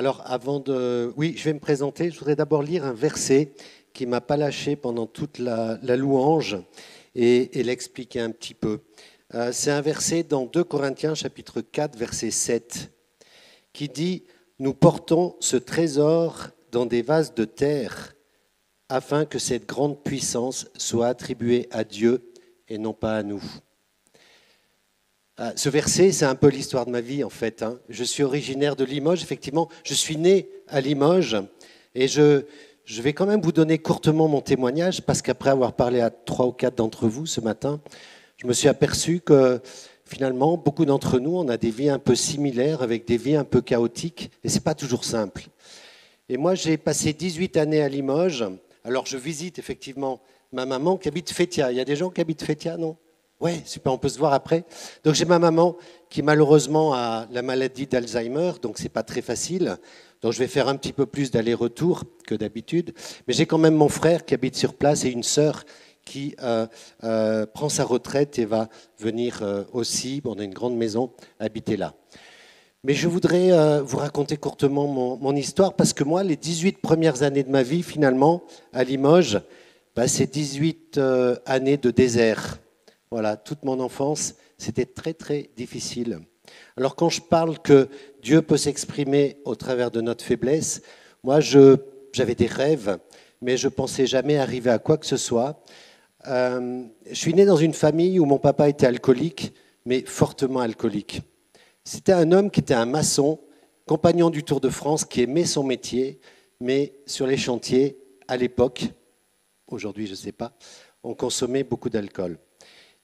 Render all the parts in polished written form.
Alors, Oui, je vais me présenter. Je voudrais d'abord lire un verset qui ne m'a pas lâché pendant toute la louange et l'expliquer un petit peu. C'est un verset dans 2 Corinthiens, chapitre 4, verset 7, qui dit « Nous portons ce trésor dans des vases de terre, afin que cette grande puissance soit attribuée à Dieu et non pas à nous. » Ce verset, c'est un peu l'histoire de ma vie, en fait. Je suis originaire de Limoges, effectivement. Je suis né à Limoges. Et je vais quand même vous donner courtement mon témoignage, parce qu'après avoir parlé à 3 ou 4 d'entre vous ce matin, je me suis aperçu que, finalement, beaucoup d'entre nous, on a des vies un peu similaires, avec des vies un peu chaotiques, et ce n'est pas toujours simple. Et moi, j'ai passé 18 années à Limoges. Alors, je visite effectivement ma maman qui habite Fétia. Il y a des gens qui habitent Fétia, non ? Ouais, super, on peut se voir après. Donc j'ai ma maman qui malheureusement a la maladie d'Alzheimer, donc c'est pas très facile. Donc je vais faire un petit peu plus d'aller-retour que d'habitude. Mais j'ai quand même mon frère qui habite sur place et une sœur qui prend sa retraite et va venir aussi, on a une grande maison, habiter là. Mais je voudrais vous raconter courtement mon histoire, parce que moi, les 18 premières années de ma vie, finalement, à Limoges, c'est 18 années de désert. Voilà, toute mon enfance, c'était très, très difficile. Alors quand je parle que Dieu peut s'exprimer au travers de notre faiblesse, moi, j'avais des rêves, mais je ne pensais jamais arriver à quoi que ce soit. Je suis né dans une famille où mon papa était alcoolique, mais fortement alcoolique. C'était un homme qui était un maçon, compagnon du Tour de France, qui aimait son métier, mais sur les chantiers, à l'époque, aujourd'hui je ne sais pas, on consommait beaucoup d'alcool.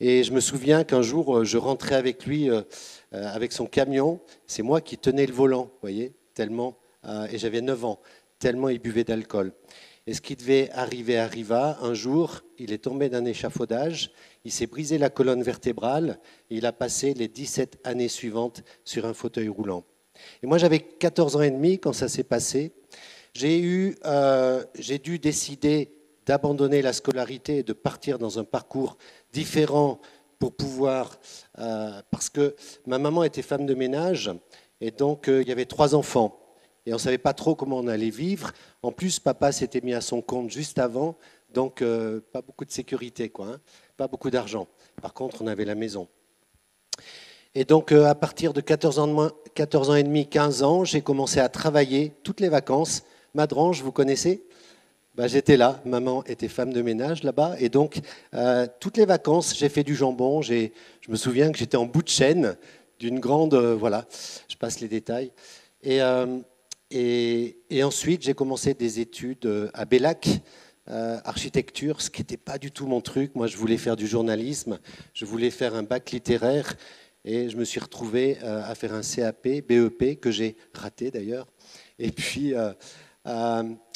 Et je me souviens qu'un jour, je rentrais avec lui, avec son camion. C'est moi qui tenais le volant, vous voyez, tellement, et j'avais 9 ans, tellement il buvait d'alcool. Et ce qui devait arriver arriva. Un jour, il est tombé d'un échafaudage, il s'est brisé la colonne vertébrale, et il a passé les 17 années suivantes sur un fauteuil roulant. Et moi, j'avais 14 ans et demi quand ça s'est passé. J'ai dû décider d'abandonner la scolarité et de partir dans un parcours différent pour pouvoir... parce que ma maman était femme de ménage et donc il y avait 3 enfants. Et on ne savait pas trop comment on allait vivre. En plus, papa s'était mis à son compte juste avant, donc pas beaucoup de sécurité, pas beaucoup d'argent. Par contre, on avait la maison. Et donc, à partir de 14 ans et demi, 15 ans, j'ai commencé à travailler toutes les vacances. Madrange, vous connaissez ? J'étais là, maman était femme de ménage là-bas, et donc toutes les vacances, j'ai fait du jambon. Je me souviens que j'étais en bout de chaîne d'une grande... voilà, je passe les détails. Et ensuite, j'ai commencé des études à Bellac, architecture, ce qui n'était pas du tout mon truc. Moi, je voulais faire du journalisme, je voulais faire un bac littéraire, et je me suis retrouvé à faire un CAP, BEP, que j'ai raté d'ailleurs. Et puis...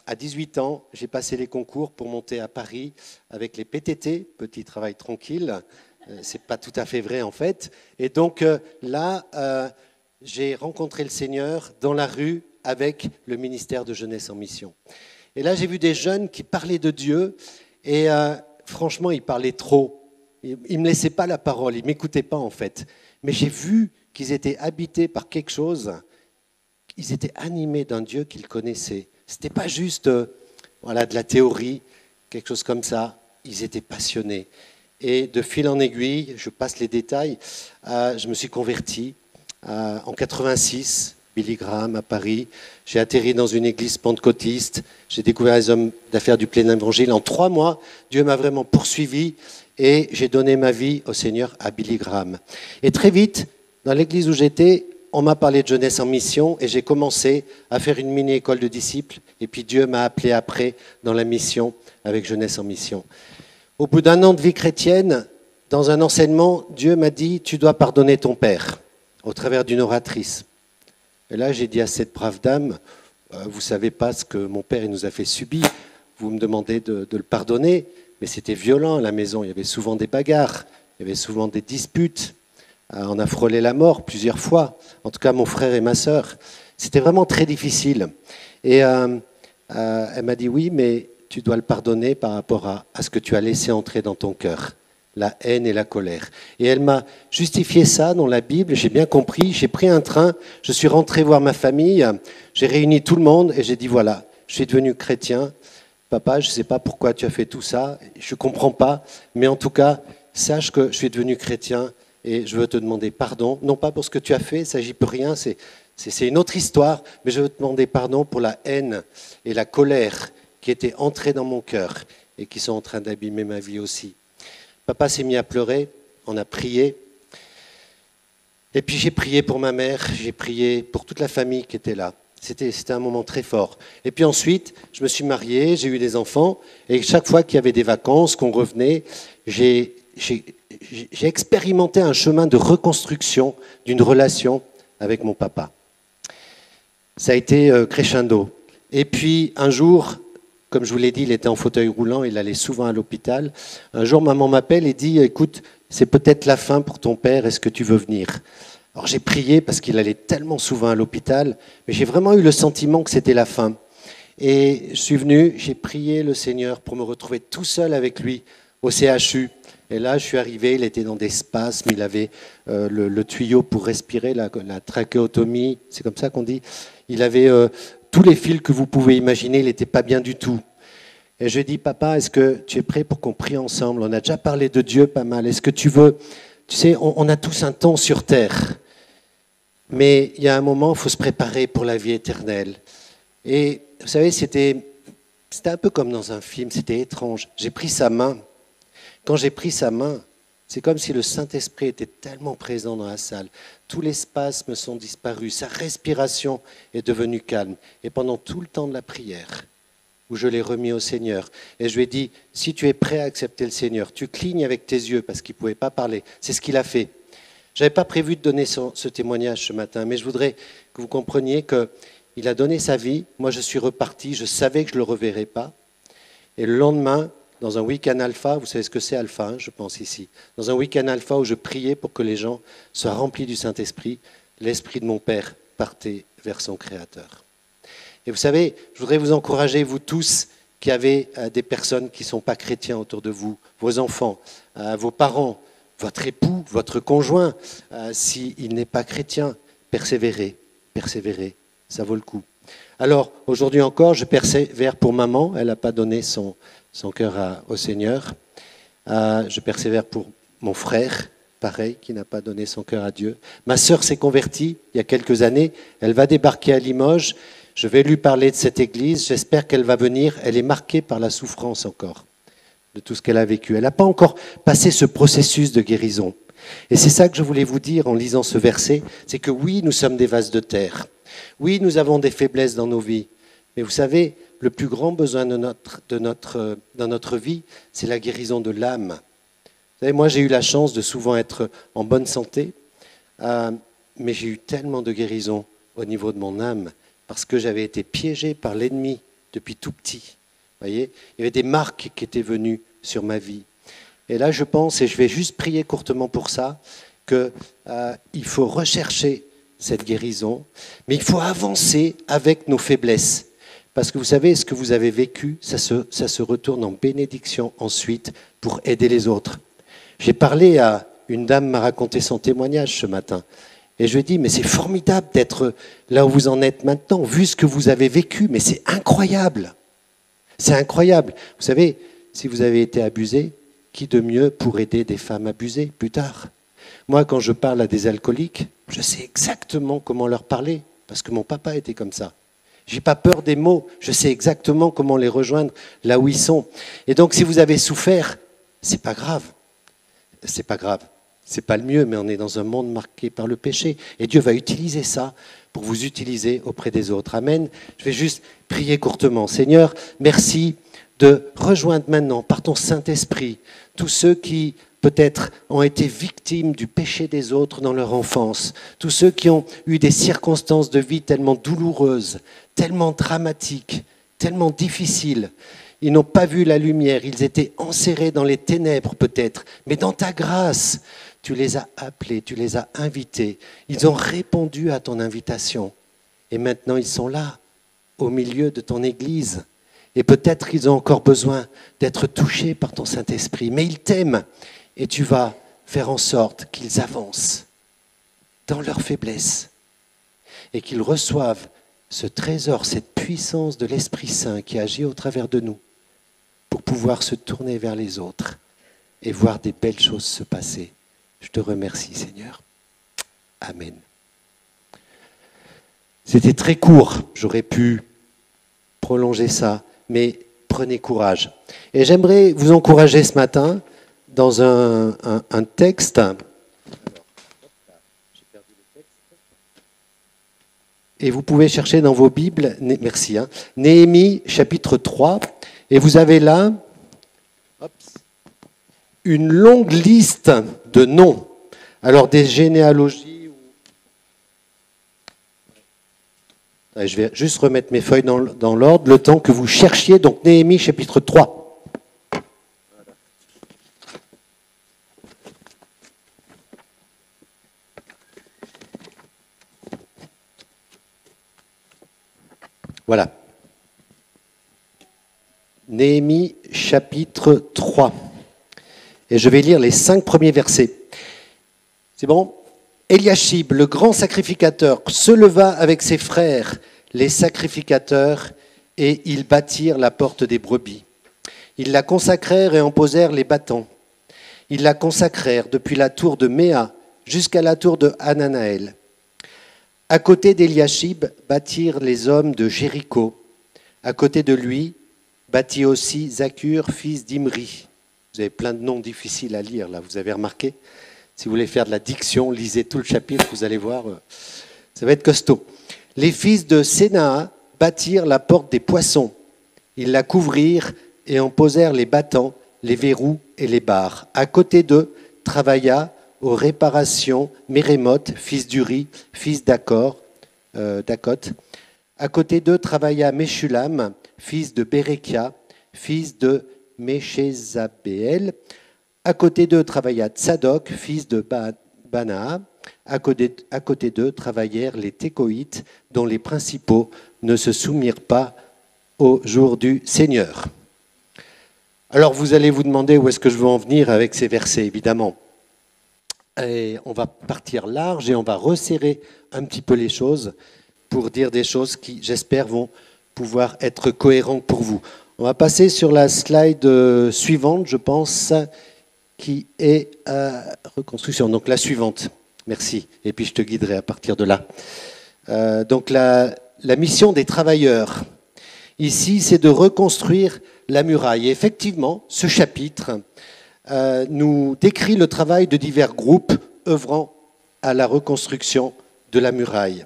à 18 ans, j'ai passé les concours pour monter à Paris avec les PTT, petit travail tranquille. C'est pas tout à fait vrai en fait. Et donc là, j'ai rencontré le Seigneur dans la rue avec le ministère de Jeunesse en Mission. Et là, j'ai vu des jeunes qui parlaient de Dieu et franchement, ils parlaient trop. Ils ne me laissaient pas la parole, ils ne m'écoutaient pas en fait. Mais j'ai vu qu'ils étaient habités par quelque chose. Ils étaient animés d'un Dieu qu'ils connaissaient. Ce n'était pas juste de la théorie, quelque chose comme ça. Ils étaient passionnés. Et de fil en aiguille, je passe les détails, je me suis converti en 86, Billy Graham à Paris. J'ai atterri dans une église pentecôtiste. J'ai découvert les hommes d'affaires du plein évangile. En 3 mois, Dieu m'a vraiment poursuivi et j'ai donné ma vie au Seigneur à Billy Graham. Et très vite, dans l'église où j'étais, on m'a parlé de jeunesse en mission et j'ai commencé à faire une mini-école de disciples. Et puis Dieu m'a appelé après dans la mission avec jeunesse en mission. Au bout d'1 an de vie chrétienne, dans un enseignement, Dieu m'a dit « Tu dois pardonner ton père » au travers d'une oratrice. Et là, j'ai dit à cette brave dame « Vous ne savez pas ce que mon père il nous a fait subir. Vous me demandez de le pardonner. » Mais c'était violent à la maison. Il y avait souvent des bagarres, il y avait souvent des disputes. On a frôlé la mort plusieurs fois, en tout cas mon frère et ma sœur. C'était vraiment très difficile. Et elle m'a dit, oui, mais tu dois le pardonner par rapport à ce que tu as laissé entrer dans ton cœur. la haine et la colère. Et elle m'a justifié ça dans la Bible, j'ai bien compris, j'ai pris un train, je suis rentré voir ma famille, j'ai réuni tout le monde et j'ai dit voilà, je suis devenu chrétien. Papa, je ne sais pas pourquoi tu as fait tout ça, je ne comprends pas, mais en tout cas, sache que je suis devenu chrétien et je veux te demander pardon, non pas pour ce que tu as fait, ça j'y peux rien, c'est une autre histoire, mais je veux te demander pardon pour la haine et la colère qui étaient entrées dans mon cœur et qui sont en train d'abîmer ma vie aussi. Papa s'est mis à pleurer, on a prié, et puis j'ai prié pour ma mère, j'ai prié pour toute la famille qui était là. C'était un moment très fort. Et puis ensuite, je me suis marié, j'ai eu des enfants, et chaque fois qu'il y avait des vacances, qu'on revenait, j'ai expérimenté un chemin de reconstruction d'une relation avec mon papa. Ça a été crescendo. Et puis un jour, comme je vous l'ai dit, il était en fauteuil roulant, il allait souvent à l'hôpital. Un jour, maman m'appelle et dit « Écoute, c'est peut-être la fin pour ton père, est-ce que tu veux venir ?» Alors j'ai prié parce qu'il allait tellement souvent à l'hôpital, mais j'ai vraiment eu le sentiment que c'était la fin. Et je suis venu, j'ai prié le Seigneur pour me retrouver tout seul avec lui au CHU. Et là, je suis arrivé, il était dans des spasmes, il avait le tuyau pour respirer, la trachéotomie, c'est comme ça qu'on dit. Il avait tous les fils que vous pouvez imaginer, il n'était pas bien du tout. Et je lui ai dit, papa, est-ce que tu es prêt pour qu'on prie ensemble? On a déjà parlé de Dieu pas mal. Est-ce que tu veux... Tu sais, on a tous un temps sur terre. Mais il y a un moment, il faut se préparer pour la vie éternelle. Et vous savez, c'était un peu comme dans un film, c'était étrange. J'ai pris sa main. Quand j'ai pris sa main, c'est comme si le Saint-Esprit était tellement présent dans la salle. Tous les spasmes sont disparus, sa respiration est devenue calme. Et pendant tout le temps de la prière, où je l'ai remis au Seigneur, et je lui ai dit, si tu es prêt à accepter le Seigneur, tu clignes avec tes yeux parce qu'il ne pouvait pas parler. C'est ce qu'il a fait. Je n'avais pas prévu de donner ce témoignage ce matin, mais je voudrais que vous compreniez qu'il a donné sa vie. Moi, je suis reparti, je savais que je ne le reverrais pas. Et le lendemain, dans un week-end alpha, vous savez ce que c'est alpha, hein, je pense ici, dans un week-end alpha où je priais pour que les gens soient remplis du Saint-Esprit, l'Esprit de mon Père partait vers son Créateur. Et vous savez, je voudrais vous encourager, vous tous, qui avez des personnes qui ne sont pas chrétiens autour de vous, vos enfants, vos parents, votre époux, votre conjoint, s'il n'est pas chrétien, persévérez, persévérez, ça vaut le coup. Alors, aujourd'hui encore, je persévère pour maman, elle n'a pas donné son cœur au Seigneur. Je persévère pour mon frère, pareil, qui n'a pas donné son cœur à Dieu. Ma sœur s'est convertie il y a quelques années, elle va débarquer à Limoges. Je vais lui parler de cette église, j'espère qu'elle va venir. Elle est marquée par la souffrance encore, de tout ce qu'elle a vécu. Elle n'a pas encore passé ce processus de guérison. Et c'est ça que je voulais vous dire en lisant ce verset, c'est que oui, nous sommes des vases de terre. Oui, nous avons des faiblesses dans nos vies. Mais vous savez, le plus grand besoin dans notre vie, c'est la guérison de l'âme. Vous savez, moi, j'ai eu la chance de souvent être en bonne santé, mais j'ai eu tellement de guérison au niveau de mon âme, parce que j'avais été piégé par l'ennemi depuis tout petit. Vous voyez, il y avait des marques qui étaient venues sur ma vie. Et là, je pense, et je vais juste prier courtement pour ça, qu'il faut rechercher cette guérison, mais il faut avancer avec nos faiblesses. Parce que vous savez, ce que vous avez vécu, ça se retourne en bénédiction ensuite pour aider les autres. J'ai parlé à une dame, m'a raconté son témoignage ce matin. Et je lui ai dit, mais c'est formidable d'être là où vous en êtes maintenant, vu ce que vous avez vécu, mais c'est incroyable. C'est incroyable. Vous savez, si vous avez été abusé, qui de mieux pour aider des femmes abusées plus tard? Moi, quand je parle à des alcooliques, je sais exactement comment leur parler, parce que mon papa était comme ça. Je n'ai pas peur des mots, je sais exactement comment les rejoindre là où ils sont. Et donc, si vous avez souffert, c'est pas grave. C'est pas grave. C'est pas le mieux, mais on est dans un monde marqué par le péché. Et Dieu va utiliser ça pour vous utiliser auprès des autres. Amen. Je vais juste prier courtement. Seigneur, merci de rejoindre maintenant par ton Saint-Esprit tous ceux qui peut-être ont été victimes du péché des autres dans leur enfance, tous ceux qui ont eu des circonstances de vie tellement douloureuses, tellement dramatiques, tellement difficiles. Ils n'ont pas vu la lumière, ils étaient enserrés dans les ténèbres peut-être, mais dans ta grâce, tu les as appelés, tu les as invités, ils ont répondu à ton invitation. Et maintenant, ils sont là, au milieu de ton Église. Et peut-être qu'ils ont encore besoin d'être touchés par ton Saint-Esprit, mais ils t'aiment. et tu vas faire en sorte qu'ils avancent dans leur faiblesse et qu'ils reçoivent ce trésor, cette puissance de l'Esprit Saint qui agit au travers de nous pour pouvoir se tourner vers les autres et voir des belles choses se passer. Je te remercie, Seigneur. Amen. C'était très court, j'aurais pu prolonger ça, mais prenez courage. Et j'aimerais vous encourager ce matin dans un texte. Et vous pouvez chercher dans vos Bibles, merci, Néhémie chapitre 3, et vous avez là une longue liste de noms. Alors des généalogies. Je vais juste remettre mes feuilles dans l'ordre, le temps que vous cherchiez, donc Néhémie chapitre 3. Voilà. Néhémie chapitre 3. Et je vais lire les 5 premiers versets. C'est bon ? Eliashib, le grand sacrificateur, se leva avec ses frères, les sacrificateurs, et ils bâtirent la porte des brebis. Ils la consacrèrent et en posèrent les battants. Ils la consacrèrent depuis la tour de Méa jusqu'à la tour de Hananaël. À côté d'Eliashib bâtirent les hommes de Jéricho. À côté de lui bâtit aussi Zakur, fils d'Imri. Vous avez plein de noms difficiles à lire, là, vous avez remarqué ? Si vous voulez faire de la diction, lisez tout le chapitre, vous allez voir, ça va être costaud. Les fils de Sénaa bâtirent la porte des poissons. Ils la couvrirent et en posèrent les battants, les verrous et les barres. À côté d'eux travailla aux réparations Mérémoth, fils d'Uri, fils d'Akot. À côté d'eux travailla Meshulam, fils de Bérékia, fils de Méchézabéel. À côté d'eux travailla Tsadok, fils de Banaa. À côté d'eux travaillèrent les Tékoïtes, dont les principaux ne se soumirent pas au jour du Seigneur. Alors vous allez vous demander où est-ce que je veux en venir avec ces versets, évidemment. Et on va partir large et on va resserrer un petit peu les choses pour dire des choses qui, j'espère, vont pouvoir être cohérentes pour vous. On va passer sur la slide suivante, je pense, qui est reconstruction. Donc la suivante, merci. Et puis je te guiderai à partir de là. Donc la mission des travailleurs, ici, c'est de reconstruire la muraille. Et effectivement, ce chapitre nous décrit le travail de divers groupes œuvrant à la reconstruction de la muraille.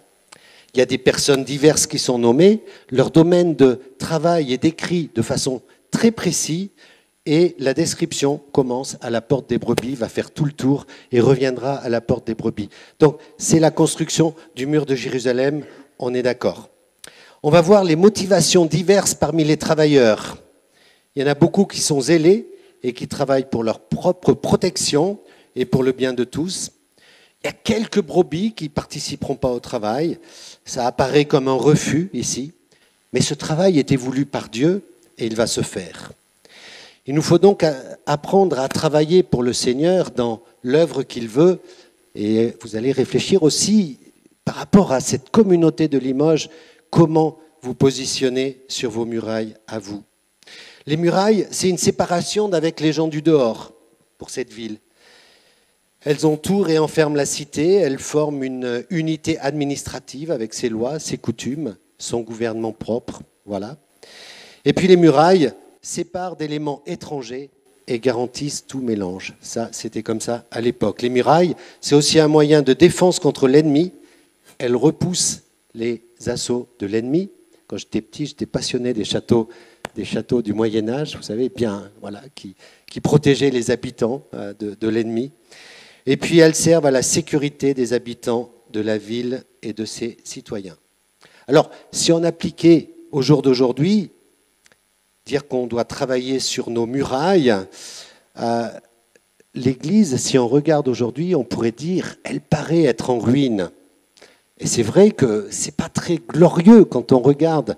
Il y a des personnes diverses qui sont nommées, leur domaine de travail est décrit de façon très précise et la description commence à la porte des brebis, va faire tout le tour et reviendra à la porte des brebis. Donc c'est la construction du mur de Jérusalem, on est d'accord. On va voir les motivations diverses parmi les travailleurs. Il y en a beaucoup qui sont zélés et qui travaillent pour leur propre protection et pour le bien de tous. Il y a quelques brebis qui ne participeront pas au travail. Ça apparaît comme un refus ici. Mais ce travail était voulu par Dieu et il va se faire. Il nous faut donc apprendre à travailler pour le Seigneur dans l'œuvre qu'il veut. Et vous allez réfléchir aussi par rapport à cette communauté de Limoges, comment vous positionnez sur vos murailles à vous. Les murailles, c'est une séparation d'avec les gens du dehors pour cette ville. Elles entourent et enferment la cité, elles forment une unité administrative avec ses lois, ses coutumes, son gouvernement propre, voilà. Et puis les murailles séparent d'éléments étrangers et garantissent tout mélange. Ça, c'était comme ça à l'époque. Les murailles, c'est aussi un moyen de défense contre l'ennemi. Elles repoussent les assauts de l'ennemi. Quand j'étais petit, j'étais passionné des châteaux du Moyen-Âge, vous savez, bien, voilà, qui protégeaient les habitants de l'ennemi. Et puis elles servent à la sécurité des habitants de la ville et de ses citoyens. Alors, si on appliquait au jour d'aujourd'hui, dire qu'on doit travailler sur nos murailles, l'Église, si on regarde aujourd'hui, on pourrait dire, elle paraît être en ruine. Et c'est vrai que ce n'est pas très glorieux quand on regarde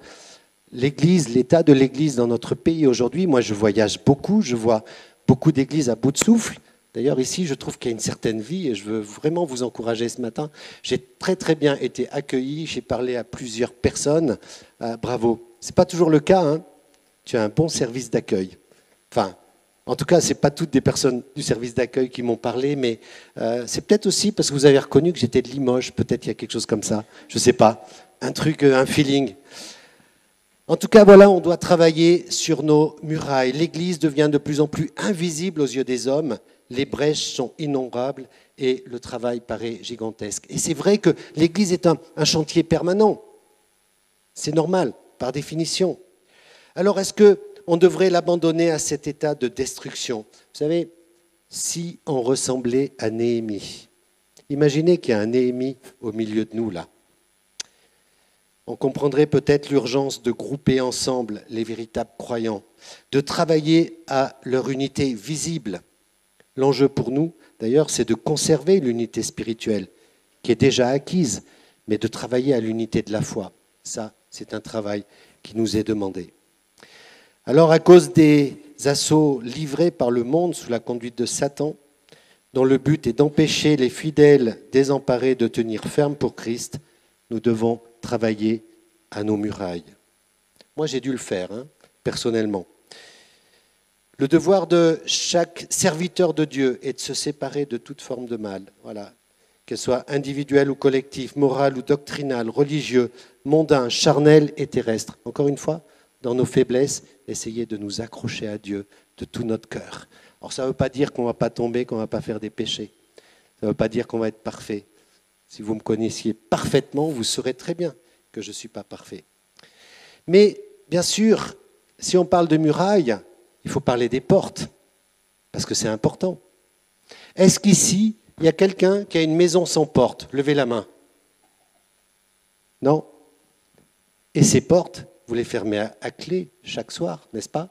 l'Église, l'état de l'Église dans notre pays aujourd'hui. Moi, je voyage beaucoup, je vois beaucoup d'églises à bout de souffle. D'ailleurs, ici, je trouve qu'il y a une certaine vie et je veux vraiment vous encourager ce matin. J'ai très très bien été accueilli, j'ai parlé à plusieurs personnes. Bravo. Ce n'est pas toujours le cas, hein. Tu as un bon service d'accueil. Enfin, en tout cas, ce n'est pas toutes des personnes du service d'accueil qui m'ont parlé, mais c'est peut-être aussi parce que vous avez reconnu que j'étais de Limoges. Peut-être qu'il y a quelque chose comme ça. Je ne sais pas. Un truc, un feeling. En tout cas, voilà, on doit travailler sur nos murailles. L'Église devient de plus en plus invisible aux yeux des hommes. Les brèches sont innombrables et le travail paraît gigantesque. Et c'est vrai que l'Église est un chantier permanent. C'est normal, par définition. Alors, est-ce qu'on devrait l'abandonner à cet état de destruction? Vous savez, si on ressemblait à Néhémie, imaginez qu'il y a un Néhémie au milieu de nous, là. On comprendrait peut-être l'urgence de grouper ensemble les véritables croyants, de travailler à leur unité visible. L'enjeu pour nous, d'ailleurs, c'est de conserver l'unité spirituelle, qui est déjà acquise, mais de travailler à l'unité de la foi. Ça, c'est un travail qui nous est demandé. Alors, à cause des assauts livrés par le monde sous la conduite de Satan, dont le but est d'empêcher les fidèles désemparés de tenir ferme pour Christ, nous devons travailler à nos murailles. Moi, j'ai dû le faire, personnellement. Le devoir de chaque serviteur de Dieu est de se séparer de toute forme de mal, voilà, qu'elle soit individuelle ou collective, morale ou doctrinale, religieux, mondain, charnel et terrestre. Encore une fois, dans nos faiblesses, essayez de nous accrocher à Dieu de tout notre cœur. Alors ça ne veut pas dire qu'on ne va pas tomber, qu'on ne va pas faire des péchés. Ça ne veut pas dire qu'on va être parfait. Si vous me connaissiez parfaitement, vous saurez très bien que je ne suis pas parfait. Mais bien sûr, si on parle de murailles, il faut parler des portes, parce que c'est important. Est-ce qu'ici, il y a quelqu'un qui a une maison sans porte? Levez la main. Non? Et ces portes, vous les fermez à clé chaque soir, n'est-ce pas?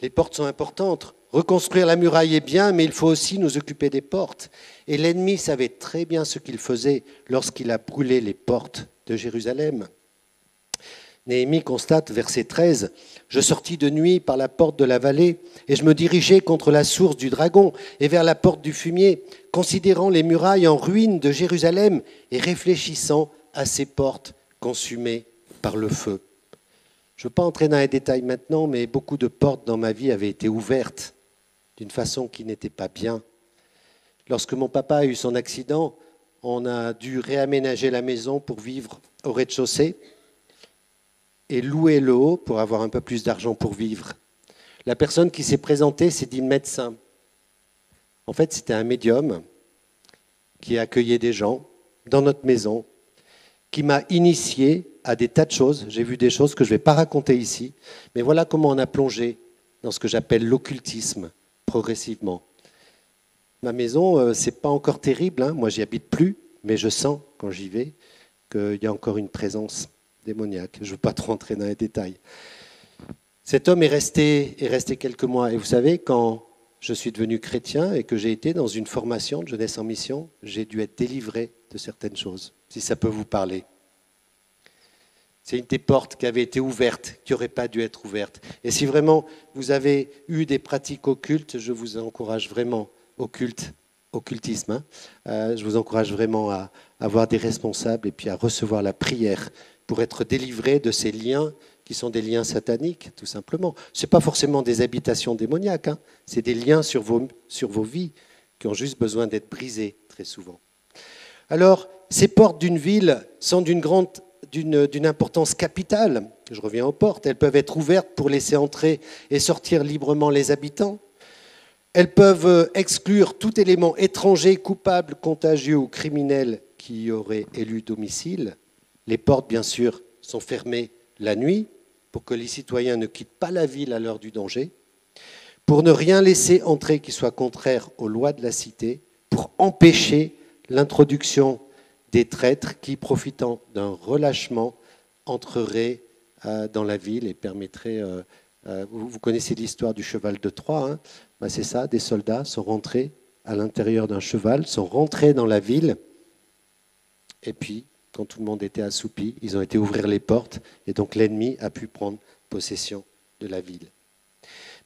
Les portes sont importantes. Reconstruire la muraille est bien, mais il faut aussi nous occuper des portes. Et l'ennemi savait très bien ce qu'il faisait lorsqu'il a brûlé les portes de Jérusalem. Néhémie constate, verset 13, « Je sortis de nuit par la porte de la vallée, et je me dirigeai contre la source du dragon et vers la porte du fumier, considérant les murailles en ruine de Jérusalem et réfléchissant à ces portes consumées par le feu. » Je ne veux pas entrer dans les détails maintenant, mais beaucoup de portes dans ma vie avaient été ouvertes d'une façon qui n'était pas bien. Lorsque mon papa a eu son accident, on a dû réaménager la maison pour vivre au rez-de-chaussée et louer le haut pour avoir un peu plus d'argent pour vivre. La personne qui s'est présentée s'est dit médecin. En fait, c'était un médium qui accueillait des gens dans notre maison, qui m'a initié à des tas de choses. J'ai vu des choses que je ne vais pas raconter ici, mais voilà comment on a plongé dans ce que j'appelle l'occultisme progressivement. Ma maison, ce n'est pas encore terrible, moi j'y habite plus, mais je sens quand j'y vais qu'il y a encore une présence démoniaque. Je ne veux pas trop rentrer dans les détails. Cet homme est resté quelques mois, et vous savez, quand je suis devenu chrétien et que j'ai été dans une formation de jeunesse en mission, j'ai dû être délivré de certaines choses, si ça peut vous parler. C'est une des portes qui avait été ouverte, qui n'aurait pas dû être ouverte. Et si vraiment vous avez eu des pratiques occultes, je vous encourage vraiment, occultisme, je vous encourage vraiment à avoir des responsables et puis à recevoir la prière pour être délivré de ces liens qui sont des liens sataniques, tout simplement. Ce n'est pas forcément des habitations démoniaques, c'est des liens sur vos vies qui ont juste besoin d'être brisés très souvent. Alors, ces portes d'une ville sont d'une importance capitale. Je reviens aux portes. Elles peuvent être ouvertes pour laisser entrer et sortir librement les habitants. Elles peuvent exclure tout élément étranger, coupable, contagieux ou criminel qui y aurait élu domicile. Les portes, bien sûr, sont fermées la nuit pour que les citoyens ne quittent pas la ville à l'heure du danger, pour ne rien laisser entrer qui soit contraire aux lois de la cité, pour empêcher l'introduction des traîtres qui, profitant d'un relâchement, entreraient dans la ville et permettraient... vous connaissez l'histoire du cheval de Troie, c'est ça, des soldats sont rentrés à l'intérieur d'un cheval, sont rentrés dans la ville, et puis, quand tout le monde était assoupi, ils ont été ouvrir les portes, et donc l'ennemi a pu prendre possession de la ville.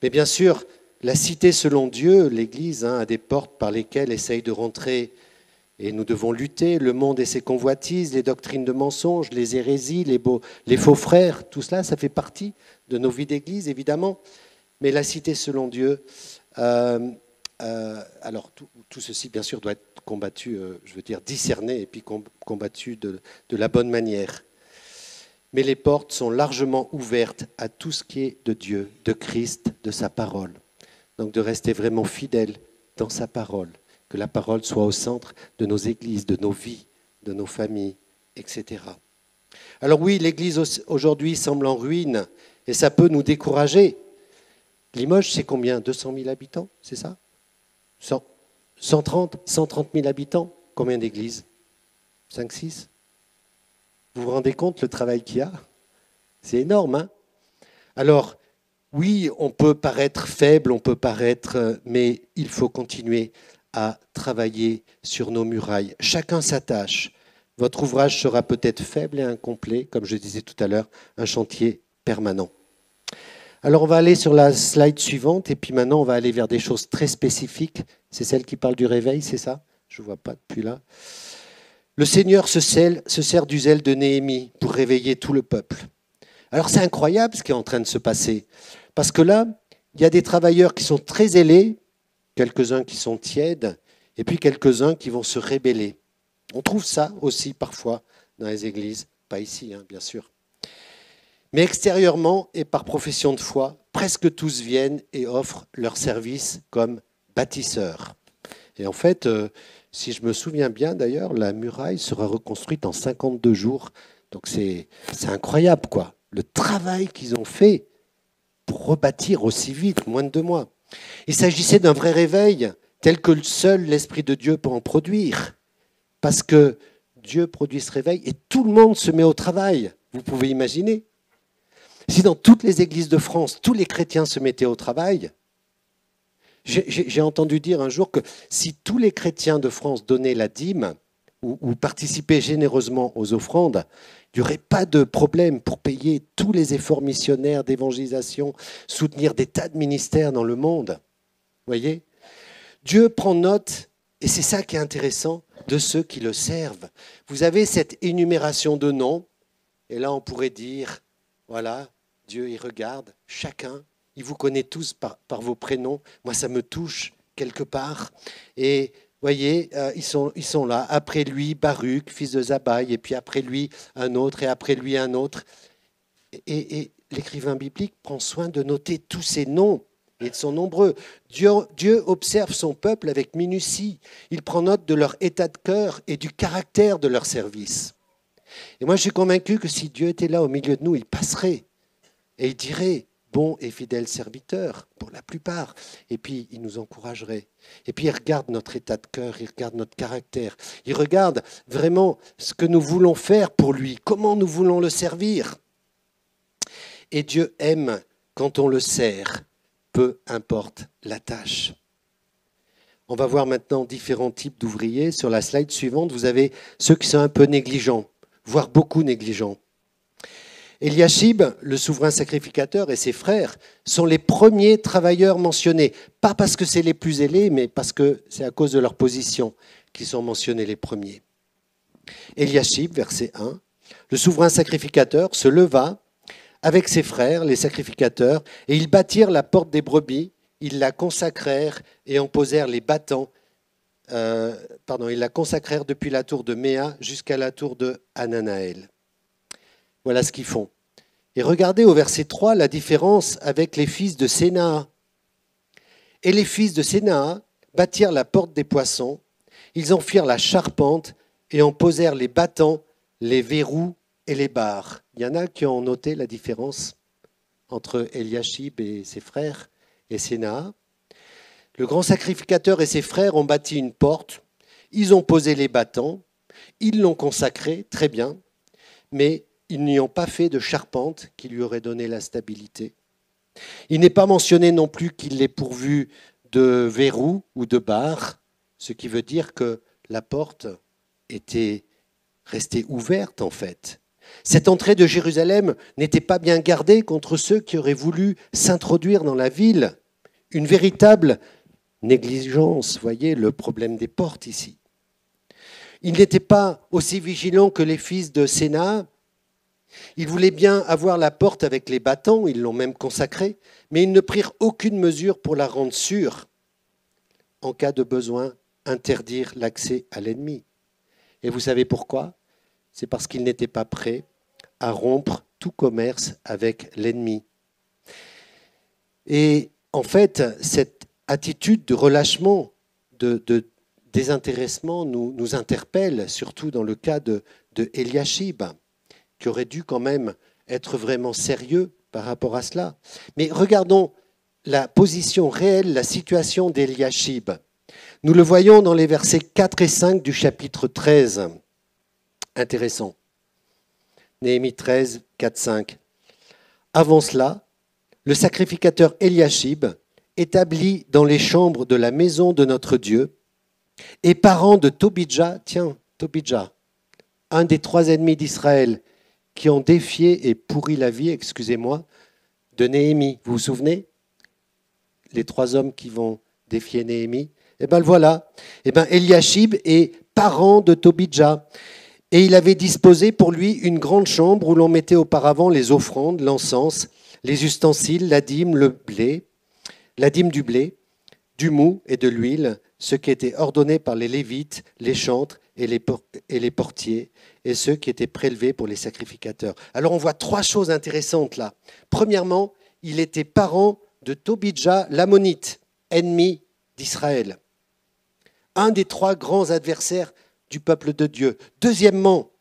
Mais bien sûr, la cité selon Dieu, l'Église, a des portes par lesquelles essaye de rentrer, et nous devons lutter, le monde et ses convoitises, les doctrines de mensonges, les hérésies, les faux frères, tout cela, ça fait partie de nos vies d'Église, évidemment. Mais la cité selon Dieu, alors tout ceci, bien sûr, doit être combattu, discerné, et puis combattu de la bonne manière. Mais les portes sont largement ouvertes à tout ce qui est de Dieu, de Christ, de sa parole. Donc de rester vraiment fidèle dans sa parole, que la parole soit au centre de nos églises, de nos vies, de nos familles, etc. Alors oui, l'Église aujourd'hui semble en ruine et ça peut nous décourager. Limoges, c'est combien? 200 000 habitants, c'est ça? 130 000 habitants? Combien d'églises? 5, 6? Vous vous rendez compte le travail qu'il y a? C'est énorme, hein? Alors, oui, on peut paraître faible, mais il faut continuer à travailler sur nos murailles. Chacun sa tâche. Votre ouvrage sera peut-être faible et incomplet, comme je disais tout à l'heure, un chantier permanent. Alors on va aller sur la slide suivante, et puis maintenant on va aller vers des choses très spécifiques. C'est celle qui parle du réveil, c'est ça? Je ne vois pas depuis là. Le Seigneur se sert du zèle de Néhémie pour réveiller tout le peuple. Alors c'est incroyable ce qui est en train de se passer, parce que là, il y a des travailleurs qui sont très zélés, quelques-uns qui sont tièdes, et puis quelques-uns qui vont se rébeller. On trouve ça aussi parfois dans les églises, pas ici, hein, bien sûr. Mais extérieurement et par profession de foi, presque tous viennent et offrent leur service comme bâtisseurs. Et en fait, si je me souviens bien d'ailleurs, la muraille sera reconstruite en 52 jours. Donc c'est incroyable, quoi. Le travail qu'ils ont fait pour rebâtir aussi vite, moins de 2 mois. Il s'agissait d'un vrai réveil, tel que seul l'Esprit de Dieu peut en produire. Parce que Dieu produit ce réveil et tout le monde se met au travail. Vous pouvez imaginer? Si dans toutes les églises de France, tous les chrétiens se mettaient au travail, j'ai entendu dire un jour que si tous les chrétiens de France donnaient la dîme ou participaient généreusement aux offrandes, il n'y aurait pas de problème pour payer tous les efforts missionnaires d'évangélisation, soutenir des tas de ministères dans le monde. Vous voyez? Dieu prend note, et c'est ça qui est intéressant, de ceux qui le servent. Vous avez cette énumération de noms, et là on pourrait dire, voilà, Dieu il regarde chacun, il vous connaît tous par vos prénoms, moi ça me touche quelque part, et vous voyez, ils sont là, après lui Baruch, fils de Zabai, et puis après lui un autre, et après lui un autre, et l'écrivain biblique prend soin de noter tous ces noms, et ils sont nombreux. Dieu observe son peuple avec minutie. Il prend note de leur état de cœur et du caractère de leur service. Et moi, je suis convaincu que si Dieu était là au milieu de nous, il passerait et il dirait « bon et fidèle serviteur » pour la plupart. Et puis, il nous encouragerait. Et puis, il regarde notre état de cœur, il regarde notre caractère. Il regarde vraiment ce que nous voulons faire pour lui, comment nous voulons le servir. Et Dieu aime quand on le sert, peu importe la tâche. On va voir maintenant différents types d'ouvriers. Sur la slide suivante, vous avez ceux qui sont un peu négligents, voire beaucoup négligents. Eliashib, le souverain sacrificateur, et ses frères sont les premiers travailleurs mentionnés. Pas parce que c'est les plus zélés, mais parce que c'est à cause de leur position qu'ils sont mentionnés les premiers. Eliashib, verset 1, le souverain sacrificateur se leva avec ses frères, les sacrificateurs, et ils bâtirent la porte des brebis, ils la consacrèrent et en posèrent les battants. Ils la consacrèrent depuis la tour de Méa jusqu'à la tour de Hananaël. Voilà ce qu'ils font. Et regardez au verset 3 la différence avec les fils de Sénaa. Et les fils de Sénaa bâtirent la porte des poissons, ils en firent la charpente et en posèrent les battants, les verrous et les barres. Il y en a qui ont noté la différence entre Eliashib et ses frères et Sénaa. Le grand sacrificateur et ses frères ont bâti une porte, ils ont posé les battants, ils l'ont consacrée, très bien, mais ils n'y ont pas fait de charpente qui lui aurait donné la stabilité. Il n'est pas mentionné non plus qu'il l'ait pourvu de verrous ou de barres, ce qui veut dire que la porte était restée ouverte en fait. Cette entrée de Jérusalem n'était pas bien gardée contre ceux qui auraient voulu s'introduire dans la ville. Une véritable négligence, voyez le problème des portes ici. Ils n'étaient pas aussi vigilants que les fils de Sénaa. Ils voulaient bien avoir la porte avec les battants, ils l'ont même consacrée, mais ils ne prirent aucune mesure pour la rendre sûre. En cas de besoin, interdire l'accès à l'ennemi. Et vous savez pourquoi? C'est parce qu'ils n'étaient pas prêts à rompre tout commerce avec l'ennemi. Et en fait, cette attitude de relâchement, de désintéressement nous interpelle, surtout dans le cas de Eliashib, qui aurait dû quand même être vraiment sérieux par rapport à cela. Mais regardons la position réelle, la situation d'Eliashib. Nous le voyons dans les versets 4 et 5 du chapitre 13. Intéressant. Néhémie 13, 4, 5. Avant cela, le sacrificateur Eliashib, établi dans les chambres de la maison de notre Dieu, et parent de Tobidja, Tobidja, un des 3 ennemis d'Israël qui ont défié et pourri la vie, excusez-moi, de Néhémie. Vous vous souvenez? Les 3 hommes qui vont défier Néhémie. Eh bien voilà, Eliashib est parent de Tobidja. Et il avait disposé pour lui une grande chambre où l'on mettait auparavant les offrandes, l'encens, les ustensiles, la dîme, le blé, la dîme du blé, du mou et de l'huile, ce qui était ordonné par les Lévites, les chantres et les portiers, et ceux qui étaient prélevés pour les sacrificateurs. Alors on voit 3 choses intéressantes là. Premièrement, il était parent de Tobidja l'Ammonite, ennemi d'Israël. Un des 3 grands adversaires du peuple de Dieu. Deuxièmement,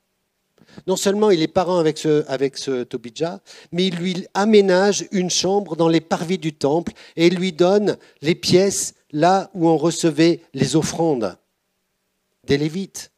non seulement il est parent avec ce Tobidja, mais il lui aménage une chambre dans les parvis du temple et il lui donne les pièces là où on recevait les offrandes des Lévites.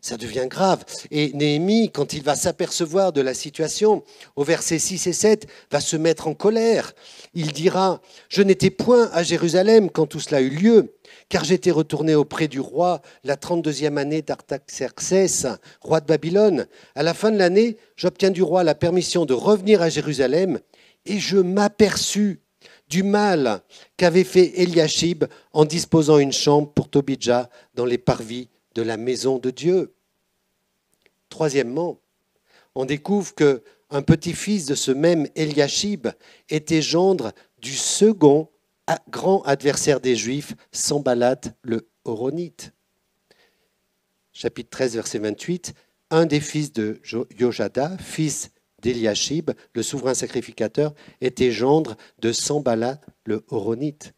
Ça devient grave. Et Néhémie, quand il va s'apercevoir de la situation, au verset 6 et 7, va se mettre en colère. Il dira « Je n'étais point à Jérusalem quand tout cela eut lieu, car j'étais retourné auprès du roi la 32e année d'Artaxerxès, roi de Babylone. À la fin de l'année, j'obtiens du roi la permission de revenir à Jérusalem, et je m'aperçus du mal qu'avait fait Eliashib en disposant une chambre pour Tobidja dans les parvis de la maison de Dieu. » Troisièmement, on découvre qu'un petit-fils de ce même Eliashib était gendre du second grand adversaire des Juifs, Sanballat le Horonite. Chapitre 13, verset 28, un des fils de Jojada, fils d'Eliashib, le souverain sacrificateur, était gendre de Sanballat le Horonite.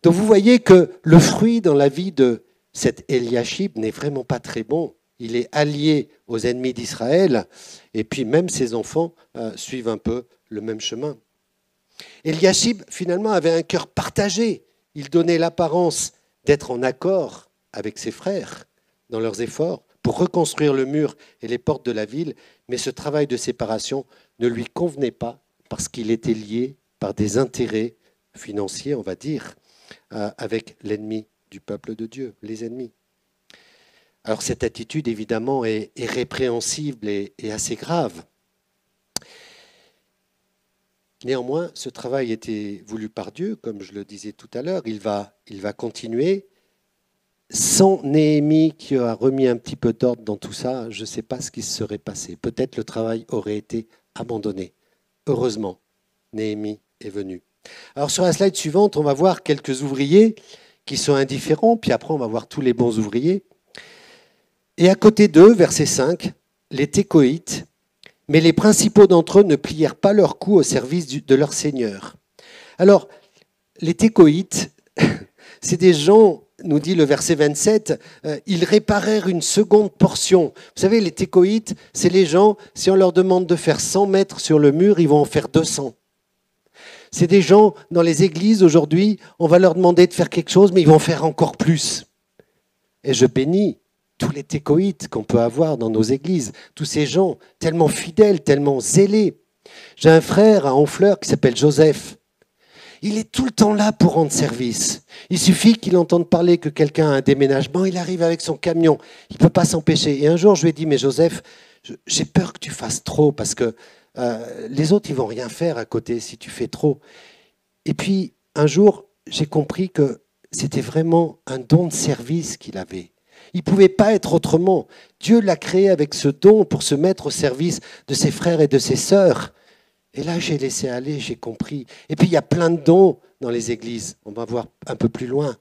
Donc vous voyez que le fruit dans la vie de cet Eliashib n'est vraiment pas très bon. Il est allié aux ennemis d'Israël et puis même ses enfants suivent un peu le même chemin. Eliashib, finalement, avait un cœur partagé. Il donnait l'apparence d'être en accord avec ses frères dans leurs efforts pour reconstruire le mur et les portes de la ville, mais ce travail de séparation ne lui convenait pas parce qu'il était lié par des intérêts financiers, on va dire, avec l'ennemi du peuple de Dieu, les ennemis. Alors cette attitude, évidemment, est répréhensible et assez grave. Néanmoins, ce travail était voulu par Dieu, comme je le disais tout à l'heure. Il va continuer. Sans Néhémie qui a remis un petit peu d'ordre dans tout ça, je ne sais pas ce qui se serait passé. Peut-être le travail aurait été abandonné. Heureusement, Néhémie est venu. Alors sur la slide suivante, on va voir quelques ouvriers qui sont indifférents, puis après on va voir tous les bons ouvriers. Et à côté d'eux, verset 5, les Técoïtes, mais les principaux d'entre eux ne plièrent pas leur cou au service de leur Seigneur. Alors, les Técoïtes, c'est des gens, nous dit le verset 27, ils réparèrent une seconde portion. Vous savez, les Técoïtes, c'est les gens, si on leur demande de faire 100 mètres sur le mur, ils vont en faire 200. C'est des gens, dans les églises aujourd'hui, on va leur demander de faire quelque chose, mais ils vont faire encore plus. Et je bénis tous les Técoïtes qu'on peut avoir dans nos églises, tous ces gens tellement fidèles, tellement zélés. J'ai un frère à Honfleur qui s'appelle Joseph. Il est tout le temps là pour rendre service. Il suffit qu'il entende parler que quelqu'un a un déménagement, il arrive avec son camion, il ne peut pas s'empêcher. Et un jour, je lui ai dit, mais Joseph, j'ai peur que tu fasses trop, parce que les autres, ils ne vont rien faire à côté si tu fais trop. Et puis, un jour, j'ai compris que c'était vraiment un don de service qu'il avait. Il ne pouvait pas être autrement. Dieu l'a créé avec ce don pour se mettre au service de ses frères et de ses sœurs. Et là, j'ai laissé aller, j'ai compris. Et puis, il y a plein de dons dans les églises. On va voir un peu plus loin.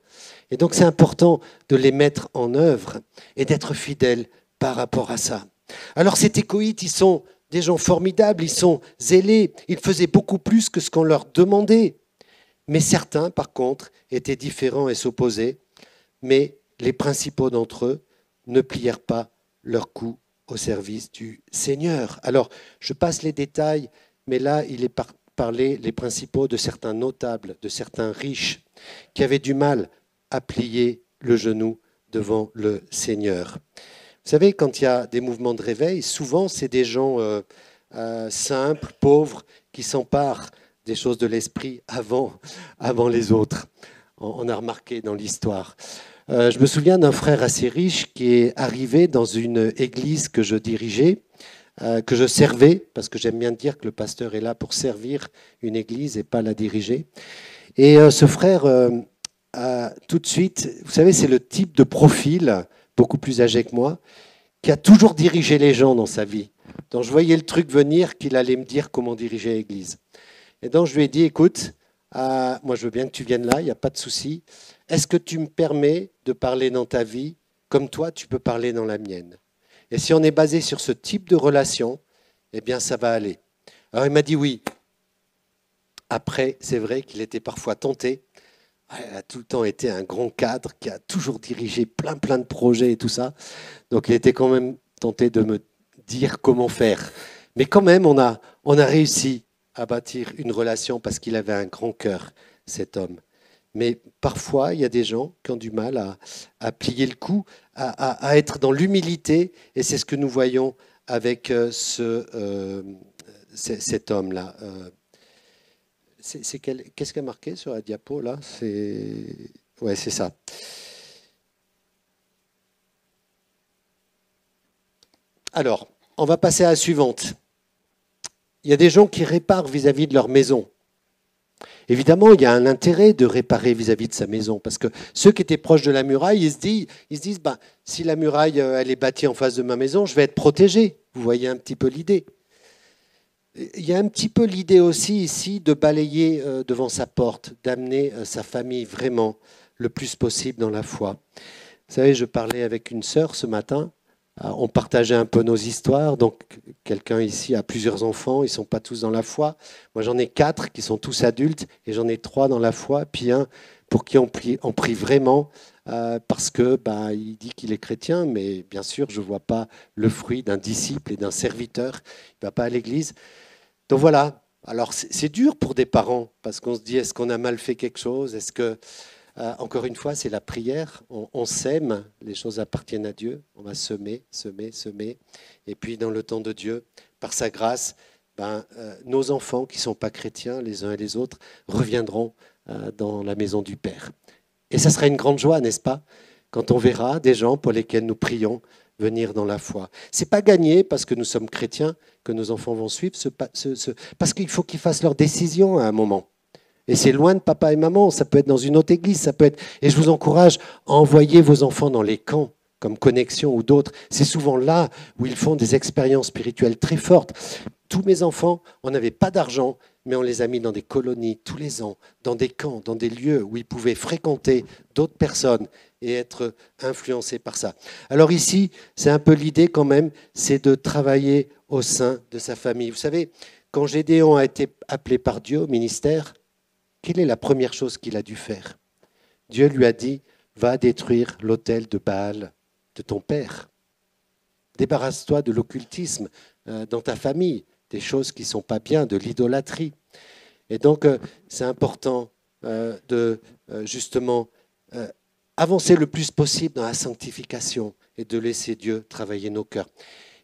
Et donc, c'est important de les mettre en œuvre et d'être fidèle par rapport à ça. Alors, ces Técoïtes, ils sont des gens formidables, ils sont zélés, ils faisaient beaucoup plus que ce qu'on leur demandait. Mais certains, par contre, étaient différents et s'opposaient. Mais les principaux d'entre eux ne plièrent pas leur cou au service du Seigneur. Alors, je passe les détails, mais là, il est parlé, les principaux, de certains notables, de certains riches, qui avaient du mal à plier le genou devant le Seigneur. Vous savez, quand il y a des mouvements de réveil, souvent, c'est des gens simples, pauvres, qui s'emparent des choses de l'esprit avant les autres. On a remarqué dans l'histoire. Je me souviens d'un frère assez riche qui est arrivé dans une église que je dirigeais, que je servais, parce que j'aime bien dire que le pasteur est là pour servir une église et pas la diriger. Et ce frère, tout de suite, vous savez, c'est le type de profil, beaucoup plus âgé que moi, qui a toujours dirigé les gens dans sa vie. Donc je voyais le truc venir qu'il allait me dire comment diriger l'église. Et donc je lui ai dit, écoute, moi je veux bien que tu viennes là, il n'y a pas de souci. Est-ce que tu me permets de parler dans ta vie comme toi, tu peux parler dans la mienne? Et si on est basé sur ce type de relation, eh bien ça va aller. Alors il m'a dit oui. Après, c'est vrai qu'il était parfois tenté. Il a tout le temps été un grand cadre qui a toujours dirigé plein de projets et tout ça. Donc il était quand même tenté de me dire comment faire. Mais quand même, on a réussi à bâtir une relation parce qu'il avait un grand cœur, cet homme. Mais parfois, il y a des gens qui ont du mal à plier le cou, à être dans l'humilité. Et c'est ce que nous voyons avec cet homme-là. Qu'est-ce qu'il y a marqué sur la diapo là? Ouais, c'est ça. Alors, on va passer à la suivante. Il y a des gens qui réparent vis-à-vis de leur maison. Évidemment, il y a un intérêt de réparer vis-à-vis de sa maison, parce que ceux qui étaient proches de la muraille, ils se disent bah, si la muraille elle est bâtie en face de ma maison, je vais être protégé. Vous voyez un petit peu l'idée. Il y a un petit peu l'idée aussi ici de balayer devant sa porte, d'amener sa famille vraiment le plus possible dans la foi. Vous savez, je parlais avec une sœur ce matin, on partageait un peu nos histoires, donc quelqu'un ici a plusieurs enfants, ils ne sont pas tous dans la foi. Moi j'en ai 4 qui sont tous adultes et j'en ai 3 dans la foi, puis un pour qui on prie vraiment parce que il dit qu'il est chrétien, mais bien sûr je ne vois pas le fruit d'un disciple et d'un serviteur, il ne va pas à l'église. Donc voilà, alors c'est dur pour des parents, parce qu'on se dit, est-ce qu'on a mal fait quelque chose? Est-ce que, encore une fois, c'est la prière, on sème, les choses appartiennent à Dieu, on va semer, et puis dans le temps de Dieu, par sa grâce, nos enfants qui ne sont pas chrétiens, les uns et les autres, reviendront dans la maison du Père. Et ça sera une grande joie, n'est-ce pas, quand on verra des gens pour lesquels nous prions venir dans la foi. Ce n'est pas gagné parce que nous sommes chrétiens que nos enfants vont suivre, parce qu'il faut qu'ils fassent leurs décisions à un moment. Et c'est loin de papa et maman, ça peut être dans une autre église, ça peut être... Et je vous encourage à envoyer vos enfants dans les camps, comme Connexion ou d'autres. C'est souvent là où ils font des expériences spirituelles très fortes. Tous mes enfants, on n'avait pas d'argent, mais on les a mis dans des colonies tous les ans, dans des camps, dans des lieux où ils pouvaient fréquenter d'autres personnes et être influencés par ça. Alors ici, c'est un peu l'idée quand même, c'est de travailler au sein de sa famille. Vous savez, quand Gédéon a été appelé par Dieu au ministère, quelle est la première chose qu'il a dû faire? Dieu lui a dit, va détruire l'autel de Baal de ton père. Débarrasse-toi de l'occultisme dans ta famille, des choses qui ne sont pas bien, de l'idolâtrie. Et donc, c'est important de justement avancer le plus possible dans la sanctification et de laisser Dieu travailler nos cœurs.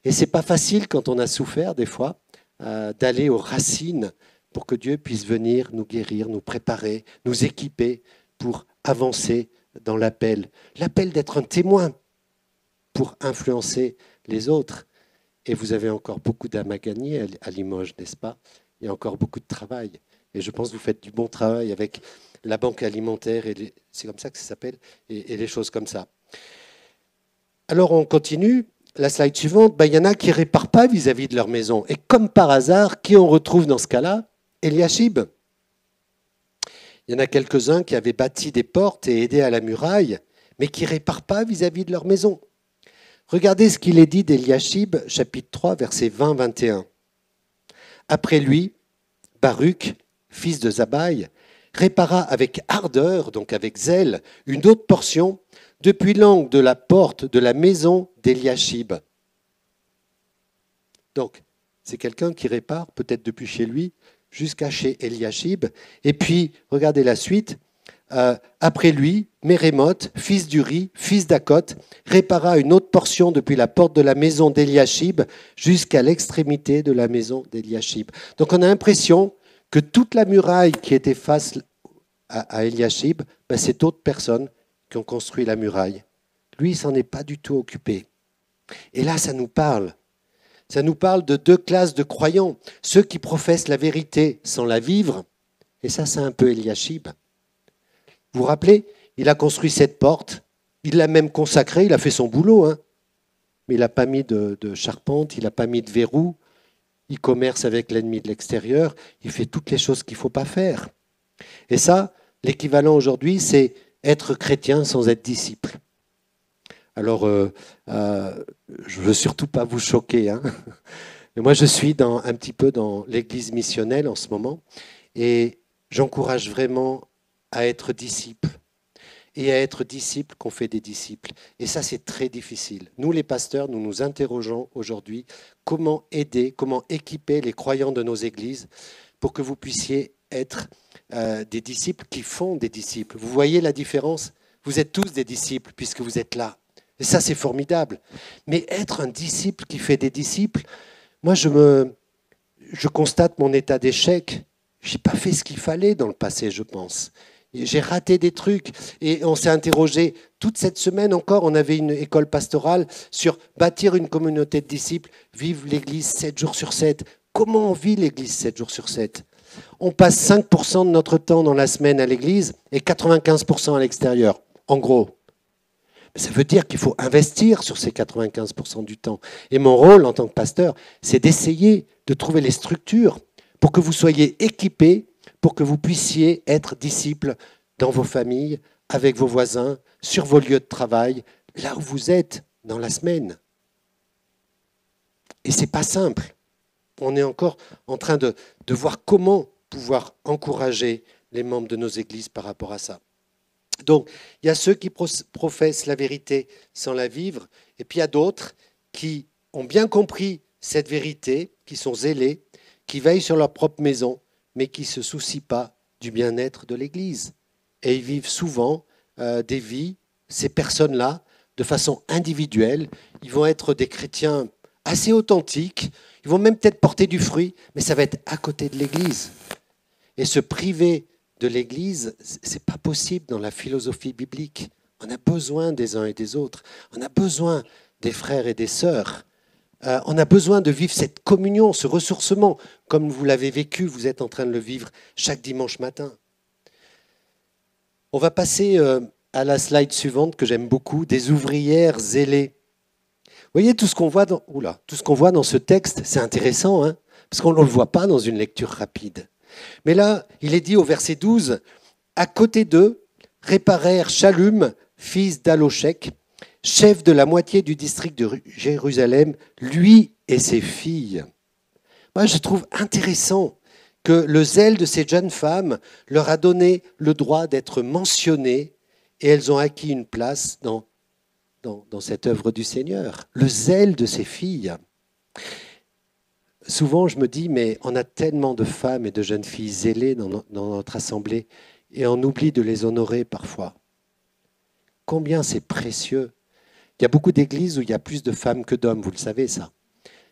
Et ce n'est pas facile quand on a souffert des fois d'aller aux racines pour que Dieu puisse venir nous guérir, nous préparer, nous équiper pour avancer dans l'appel. L'appel d'être un témoin pour influencer les autres. Et vous avez encore beaucoup d'âmes à gagner à Limoges, n'est-ce pas? Il y a encore beaucoup de travail. Et je pense que vous faites du bon travail avec la banque alimentaire, et c'est comme ça que ça s'appelle, et les choses comme ça. Alors on continue. La slide suivante, il y en a qui ne réparent pas vis-à-vis de leur maison. Et comme par hasard, qui on retrouve dans ce cas-là? Eliashib. Il y en a quelques-uns qui avaient bâti des portes et aidé à la muraille, mais qui ne réparent pas vis-à-vis de leur maison. Regardez ce qu'il est dit d'Eliashib, chapitre 3, versets 20-21. Après lui, Baruch, fils de Zabaï, répara avec ardeur, donc avec zèle, une autre portion depuis l'angle de la porte de la maison d'Eliashib. Donc, c'est quelqu'un qui répare, peut-être depuis chez lui, jusqu'à chez Eliashib. Et puis, regardez la suite. Après lui, Mérémoth, fils d'Uri, fils d'Akot, répara une autre portion depuis la porte de la maison d'Eliashib jusqu'à l'extrémité de la maison d'Eliashib. Donc, on a l'impression que toute la muraille qui était face à Eliashib, c'est d'autres personnes qui ont construit la muraille. Lui, il ne s'en est pas du tout occupé. Et là, ça nous parle. Ça nous parle de deux classes de croyants. Ceux qui professent la vérité sans la vivre, et ça, c'est un peu Eliashib. Vous vous rappelez, il a construit cette porte, il l'a même consacrée, il a fait son boulot, hein. Mais il n'a pas mis de charpente, il n'a pas mis de verrou, il commerce avec l'ennemi de l'extérieur, il fait toutes les choses qu'il ne faut pas faire. Et ça, l'équivalent aujourd'hui, c'est être chrétien sans être disciple. Alors, je ne veux surtout pas vous choquer, hein. Mais moi, je suis un petit peu dans l'église missionnelle en ce moment, et j'encourage vraiment à être disciple. Et à être disciple qu'on fait des disciples. Et ça, c'est très difficile. Nous, les pasteurs, nous nous interrogeons aujourd'hui comment aider, comment équiper les croyants de nos églises pour que vous puissiez être des disciples qui font des disciples. Vous voyez la différence? Vous êtes tous des disciples puisque vous êtes là. Et ça, c'est formidable. Mais être un disciple qui fait des disciples, moi, je constate mon état d'échec. Je n'ai pas fait ce qu'il fallait dans le passé, je pense. J'ai raté des trucs. Et on s'est interrogé toute cette semaine encore. On avait une école pastorale sur bâtir une communauté de disciples, vivre l'Église 7 jours sur 7. Comment on vit l'Église 7 jours sur 7? On passe 5% de notre temps dans la semaine à l'Église et 95% à l'extérieur, en gros. Ça veut dire qu'il faut investir sur ces 95% du temps. Et mon rôle en tant que pasteur, c'est d'essayer de trouver les structures pour que vous soyez équipés, pour que vous puissiez être disciples dans vos familles, avec vos voisins, sur vos lieux de travail, là où vous êtes dans la semaine. Et ce n'est pas simple. On est encore en train de voir comment pouvoir encourager les membres de nos églises par rapport à ça. Donc, il y a ceux qui professent la vérité sans la vivre, et puis il y a d'autres qui ont bien compris cette vérité, qui sont zélés, qui veillent sur leur propre maison, mais qui ne se soucient pas du bien-être de l'Église. Et ils vivent souvent des vies, ces personnes-là, de façon individuelle. Ils vont être des chrétiens assez authentiques, ils vont même peut-être porter du fruit, mais ça va être à côté de l'Église. Et se priver de l'Église, ce n'est pas possible dans la philosophie biblique. On a besoin des uns et des autres. On a besoin des frères et des sœurs. On a besoin de vivre cette communion, ce ressourcement, comme vous l'avez vécu, vous êtes en train de le vivre chaque dimanche matin. On va passer à la slide suivante que j'aime beaucoup, des ouvrières zélées. Vous voyez tout ce qu'on voit dans ce texte, c'est intéressant, hein, parce qu'on ne le voit pas dans une lecture rapide. Mais là, il est dit au verset 12, « À côté d'eux, réparèrent Shallum, fils d'Aloshek, chef de la moitié du district de Jérusalem, lui et ses filles. » Moi, je trouve intéressant que le zèle de ces jeunes femmes leur a donné le droit d'être mentionnées et elles ont acquis une place dans cette œuvre du Seigneur. Le zèle de ces filles. Souvent, je me dis, mais on a tellement de femmes et de jeunes filles zélées dans notre assemblée et on oublie de les honorer parfois. Combien c'est précieux. Il y a beaucoup d'églises où il y a plus de femmes que d'hommes, vous le savez ça.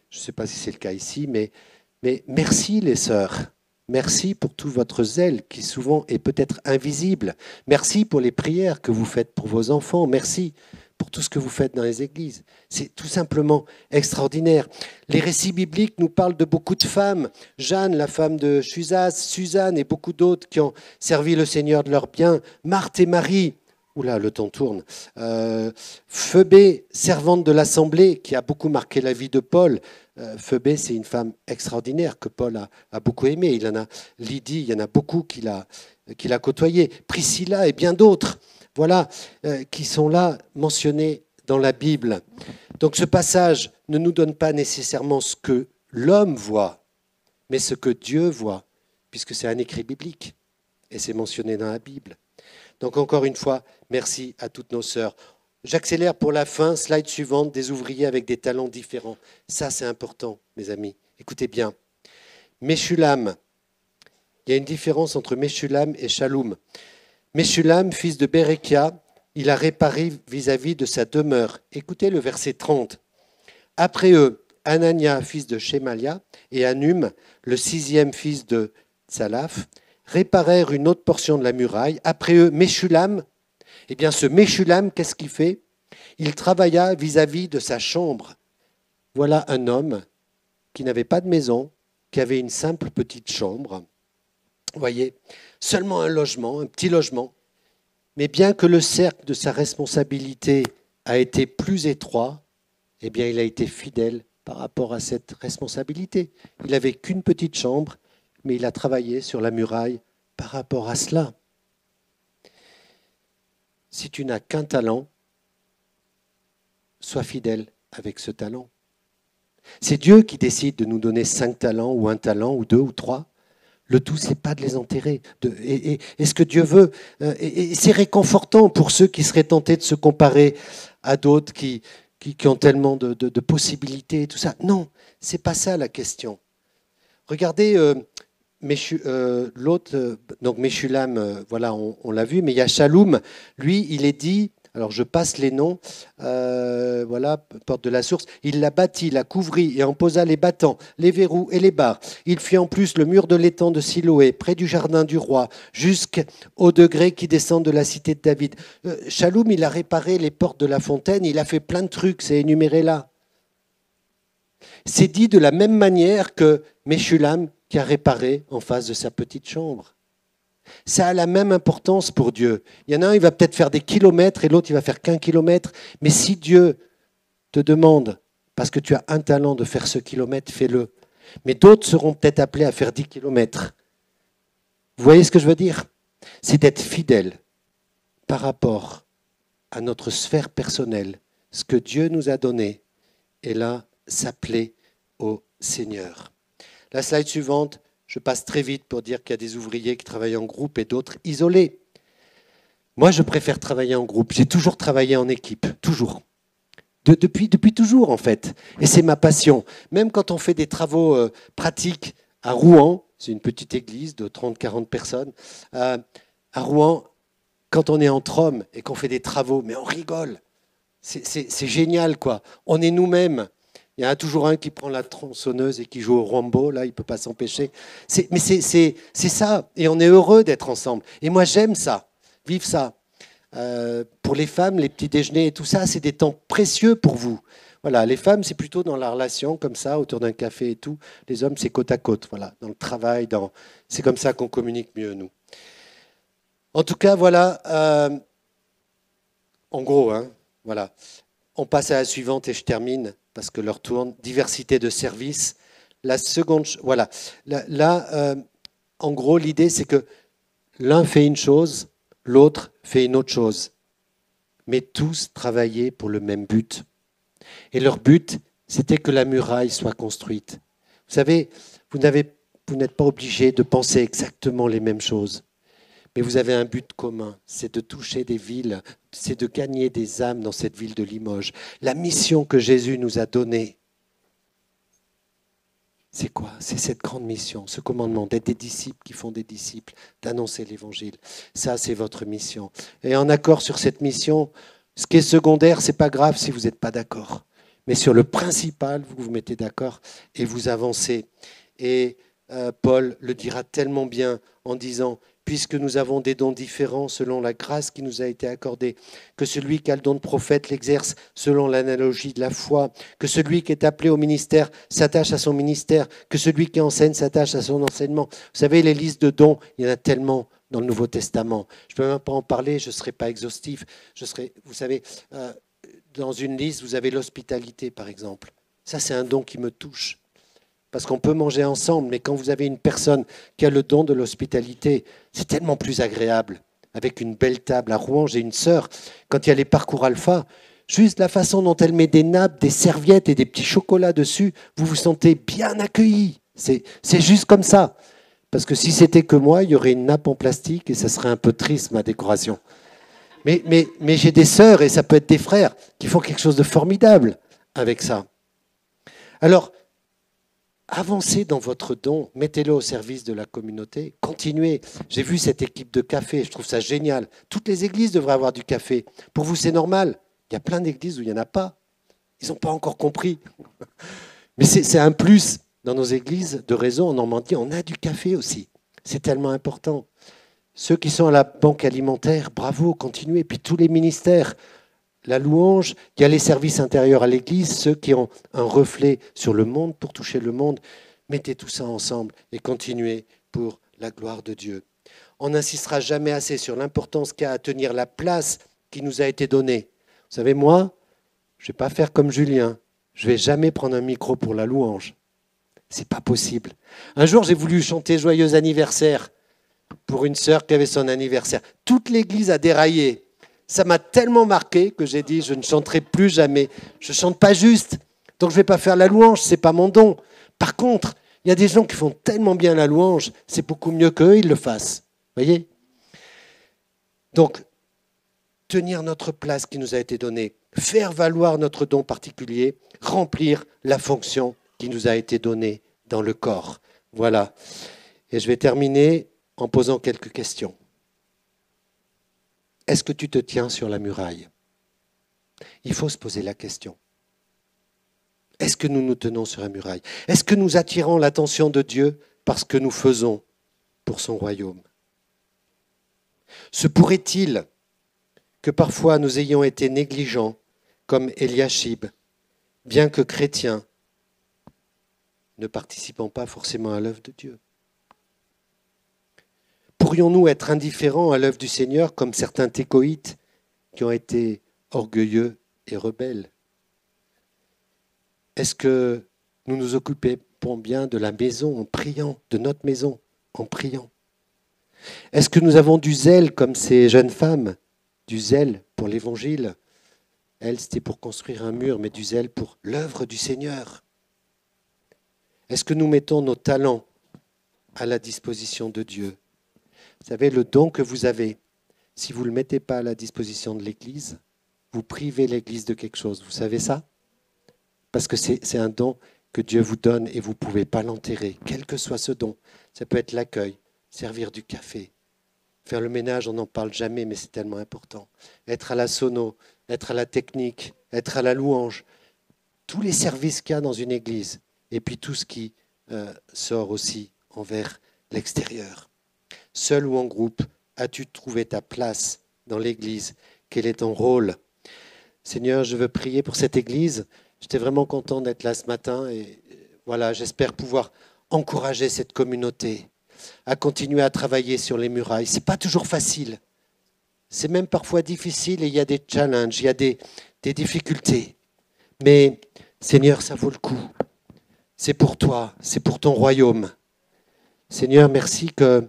Je ne sais pas si c'est le cas ici, mais merci les sœurs. Merci pour tout votre zèle qui souvent est peut-être invisible. Merci pour les prières que vous faites pour vos enfants. Merci pour tout ce que vous faites dans les églises. C'est tout simplement extraordinaire. Les récits bibliques nous parlent de beaucoup de femmes. Jeanne, la femme de Chusas, Suzanne et beaucoup d'autres qui ont servi le Seigneur de leur bien. Marthe et Marie. Oula, le temps tourne. Phoebé, servante de l'Assemblée, qui a beaucoup marqué la vie de Paul. Phoebé, c'est une femme extraordinaire que Paul a beaucoup aimée. Il en a Lydie, il y en a beaucoup qu'il a côtoyé. Priscilla et bien d'autres, voilà, qui sont là mentionnés dans la Bible. Donc ce passage ne nous donne pas nécessairement ce que l'homme voit, mais ce que Dieu voit, puisque c'est un écrit biblique et c'est mentionné dans la Bible. Donc encore une fois, merci à toutes nos sœurs. J'accélère pour la fin, slide suivante, des ouvriers avec des talents différents. Ça, c'est important, mes amis. Écoutez bien. Meshulam, il y a une différence entre Meshulam et Shaloum. Meshulam, fils de Berekia, il a réparé vis-à-vis de sa demeure. Écoutez le verset 30. Après eux, Anania, fils de Shemalia, et Anum, le sixième fils de Tsalaf, réparèrent une autre portion de la muraille. Après eux, Meshulam, eh bien ce Meshulam, qu'est-ce qu'il fait? Il travailla vis-à-vis de sa chambre. Voilà un homme qui n'avait pas de maison, qui avait une simple petite chambre. Vous voyez, seulement un logement, un petit logement. Mais bien que le cercle de sa responsabilité a été plus étroit, eh bien il a été fidèle par rapport à cette responsabilité. Il n'avait qu'une petite chambre, mais il a travaillé sur la muraille par rapport à cela. Si tu n'as qu'un talent, sois fidèle avec ce talent. C'est Dieu qui décide de nous donner 5 talents ou 1 talent ou 2 ou 3. Le tout, ce n'est pas de les enterrer. Et ce que Dieu veut, et c'est réconfortant pour ceux qui seraient tentés de se comparer à d'autres qui ont tellement de possibilités et tout ça. Non, ce n'est pas ça la question. Regardez l'autre, donc Meshulam, voilà, on l'a vu, mais il y a Shaloum, lui, il est dit, alors je passe les noms, voilà, porte de la source, il la bâtit, la couvrit et en posa les battants, les verrous et les barres. Il fit en plus le mur de l'étang de Siloé, près du jardin du roi, jusqu'au degré qui descend de la cité de David. Shaloum, il a réparé les portes de la fontaine, il a fait plein de trucs, c'est énuméré là. C'est dit de la même manière que Meshulam, qui a réparé en face de sa petite chambre. Ça a la même importance pour Dieu. Il y en a un, il va peut-être faire des kilomètres et l'autre, il va faire qu'un kilomètre. Mais si Dieu te demande, parce que tu as un talent de faire ce kilomètre, fais-le. Mais d'autres seront peut-être appelés à faire 10 kilomètres. Vous voyez ce que je veux dire? C'est d'être fidèle par rapport à notre sphère personnelle, ce que Dieu nous a donné, et là, s'appeler au Seigneur. La slide suivante, je passe très vite pour dire qu'il y a des ouvriers qui travaillent en groupe et d'autres isolés. Moi, je préfère travailler en groupe. J'ai toujours travaillé en équipe, toujours. Depuis toujours, en fait. Et c'est ma passion. Même quand on fait des travaux pratiques à Rouen, c'est une petite église de 30-40 personnes, à Rouen, quand on est entre hommes et qu'on fait des travaux, mais on rigole. C'est génial, quoi. On est nous-mêmes. Il y en a toujours un qui prend la tronçonneuse et qui joue au Rambo, là, il ne peut pas s'empêcher. Mais c'est ça, et on est heureux d'être ensemble. Et moi, j'aime ça, vivre ça. Pour les femmes, les petits déjeuners et tout ça, c'est des temps précieux pour vous. Voilà, les femmes, c'est plutôt dans la relation, comme ça, autour d'un café et tout. Les hommes, c'est côte à côte, voilà, dans le travail, c'est comme ça qu'on communique mieux, nous. En tout cas, voilà, en gros, hein, voilà. On passe à la suivante et je termine, parce que l'heure tourne. Diversité de services. La seconde, voilà. Là, en gros, l'idée, c'est que l'un fait une chose, l'autre fait une autre chose. Mais tous travaillaient pour le même but. Et leur but, c'était que la muraille soit construite. Vous savez, vous n'êtes pas obligé de penser exactement les mêmes choses. Mais vous avez un but commun, c'est de toucher des villes, c'est de gagner des âmes dans cette ville de Limoges. La mission que Jésus nous a donnée, c'est quoi? C'est cette grande mission, ce commandement d'être des disciples qui font des disciples, d'annoncer l'Évangile. Ça, c'est votre mission. Et en accord sur cette mission, ce qui est secondaire, ce n'est pas grave si vous n'êtes pas d'accord. Mais sur le principal, vous vous mettez d'accord et vous avancez. Et Paul le dira tellement bien en disant puisque nous avons des dons différents selon la grâce qui nous a été accordée, que celui qui a le don de prophète l'exerce selon l'analogie de la foi, que celui qui est appelé au ministère s'attache à son ministère, que celui qui enseigne s'attache à son enseignement. Vous savez, les listes de dons, il y en a tellement dans le Nouveau Testament. Je ne peux même pas en parler, je ne serai pas exhaustif. Vous savez, dans une liste, vous avez l'hospitalité, par exemple. Ça, c'est un don qui me touche. Parce qu'on peut manger ensemble, mais quand vous avez une personne qui a le don de l'hospitalité, c'est tellement plus agréable. Avec une belle table à Rouen, j'ai une sœur, quand il y a les parcours alpha, juste la façon dont elle met des nappes, des serviettes et des petits chocolats dessus, vous vous sentez bien accueilli. C'est juste comme ça. Parce que si c'était que moi, il y aurait une nappe en plastique et ça serait un peu triste, ma décoration. Mais j'ai des sœurs, et ça peut être des frères, qui font quelque chose de formidable avec ça. Alors, avancez dans votre don, mettez-le au service de la communauté, continuez. J'ai vu cette équipe de café, je trouve ça génial. Toutes les églises devraient avoir du café. Pour vous, c'est normal. Il y a plein d'églises où il n'y en a pas. Ils n'ont pas encore compris. Mais c'est un plus. Dans nos églises de réseau en Normandie, on a du café aussi. C'est tellement important. Ceux qui sont à la banque alimentaire, bravo, continuez. Puis tous les ministères, la louange, il y a les services intérieurs à l'église, ceux qui ont un reflet sur le monde pour toucher le monde. Mettez tout ça ensemble et continuez pour la gloire de Dieu. On n'insistera jamais assez sur l'importance qu'a à tenir la place qui nous a été donnée. Vous savez, moi, je ne vais pas faire comme Julien. Je ne vais jamais prendre un micro pour la louange. C'est pas possible. Un jour, j'ai voulu chanter Joyeux anniversaire pour une sœur qui avait son anniversaire. Toute l'église a déraillé. Ça m'a tellement marqué que j'ai dit, je ne chanterai plus jamais. Je ne chante pas juste, donc je ne vais pas faire la louange, ce n'est pas mon don. Par contre, il y a des gens qui font tellement bien la louange, c'est beaucoup mieux qu'eux, ils le fassent. Vous voyez ? Donc, tenir notre place qui nous a été donnée, faire valoir notre don particulier, remplir la fonction qui nous a été donnée dans le corps. Voilà. Et je vais terminer en posant quelques questions. Est-ce que tu te tiens sur la muraille ? Il faut se poser la question. Est-ce que nous nous tenons sur la muraille ? Est-ce que nous attirons l'attention de Dieu parce que nous faisons pour son royaume ? Se pourrait-il que parfois nous ayons été négligents, comme Eliashib, bien que chrétiens, ne participant pas forcément à l'œuvre de Dieu ? Pourrions-nous être indifférents à l'œuvre du Seigneur comme certains Técoïtes qui ont été orgueilleux et rebelles ? Est-ce que nous nous occupons bien de la maison en priant, de notre maison en priant ? Est-ce que nous avons du zèle comme ces jeunes femmes, du zèle pour l'Évangile ? Elles, c'était pour construire un mur, mais du zèle pour l'œuvre du Seigneur. Est-ce que nous mettons nos talents à la disposition de Dieu ? Vous savez, le don que vous avez, si vous ne le mettez pas à la disposition de l'Église, vous privez l'Église de quelque chose. Vous savez ça ? Parce que c'est un don que Dieu vous donne et vous ne pouvez pas l'enterrer, quel que soit ce don. Ça peut être l'accueil, servir du café, faire le ménage, on n'en parle jamais, mais c'est tellement important. Être à la sono, être à la technique, être à la louange. Tous les services qu'il y a dans une Église. Et puis tout ce qui sort aussi envers l'extérieur. Seul ou en groupe, as-tu trouvé ta place dans l'Église ? Quel est ton rôle ? Seigneur, je veux prier pour cette Église. J'étais vraiment content d'être là ce matin et voilà, j'espère pouvoir encourager cette communauté à continuer à travailler sur les murailles. Ce n'est pas toujours facile. C'est même parfois difficile et il y a des challenges, il y a des difficultés. Mais Seigneur, ça vaut le coup. C'est pour toi, c'est pour ton royaume. Seigneur, merci que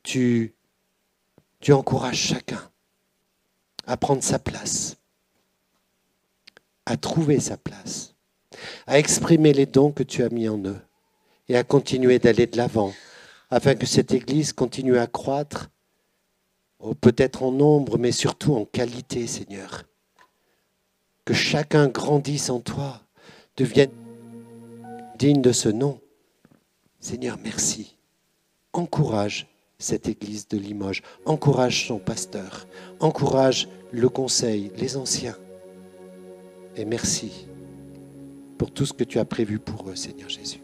tu encourages chacun à prendre sa place, à trouver sa place, à exprimer les dons que tu as mis en eux et à continuer d'aller de l'avant afin que cette Église continue à croître, peut-être en nombre, mais surtout en qualité, Seigneur. Que chacun grandisse en toi, devienne digne de ce nom. Seigneur, merci. Encourage cette Église de Limoges, encourage son pasteur, encourage le conseil, les anciens. Et merci pour tout ce que tu as prévu pour eux, Seigneur Jésus.